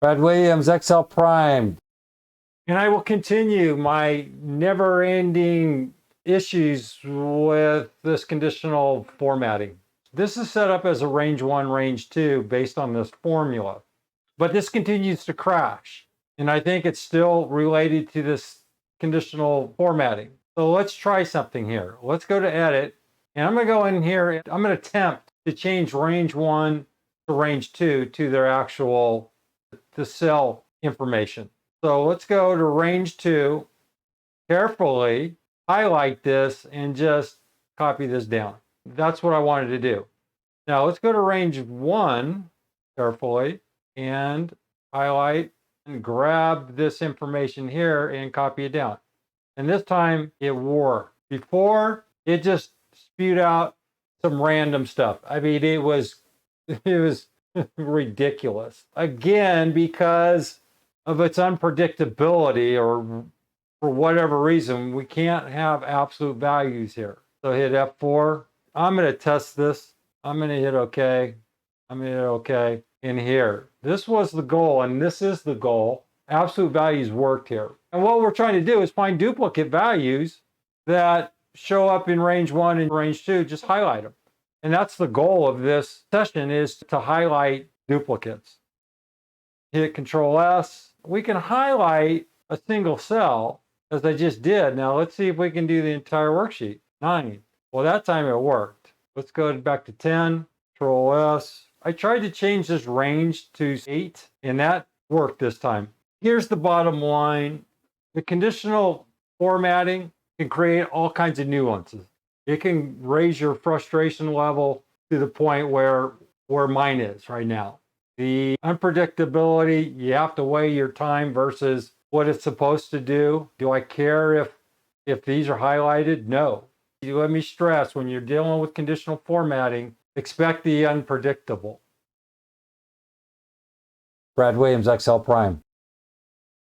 Brad Williams, Excel Prime. And I will continue my never-ending issues with this conditional formatting. This is set up as a range 1, range 2 based on this formula. But this continues to crash. And I think it's still related to this conditional formatting. So let's try something here. Let's go to edit. And I'm going to go in here. And I'm going to attempt to change range 1 to range 2 to their actual, the cell information. So let's go to range 2, carefully highlight this and just copy this down. That's what I wanted to do. Now let's go to range 1 carefully and highlight and grab this information here and copy it down. And this time it worked. Before, it just spewed out some random stuff. I mean, it was ridiculous. Again, because of its unpredictability, or for whatever reason, we can't have absolute values here. So hit F4. I'm going to test this. I'm going to hit OK. I'm going to hit OK. In here, this was the goal, and this is the goal. Absolute values worked here. And what we're trying to do is find duplicate values that show up in range 1 and range 2, just highlight them. And that's the goal of this session, is to highlight duplicates. Hit Control S. We can highlight a single cell, as I just did. Now let's see if we can do the entire worksheet. 9. Well, that time it worked. Let's go back to 10. Control S. I tried to change this range to 8, and that worked this time. Here's the bottom line. The conditional formatting can create all kinds of nuances. It can raise your frustration level to the point where mine is right now. The unpredictability, you have to weigh your time versus what it's supposed to do. Do I care if these are highlighted? No. Let me stress, when you're dealing with conditional formatting, expect the unpredictable. Brad Williams, Excel Prime.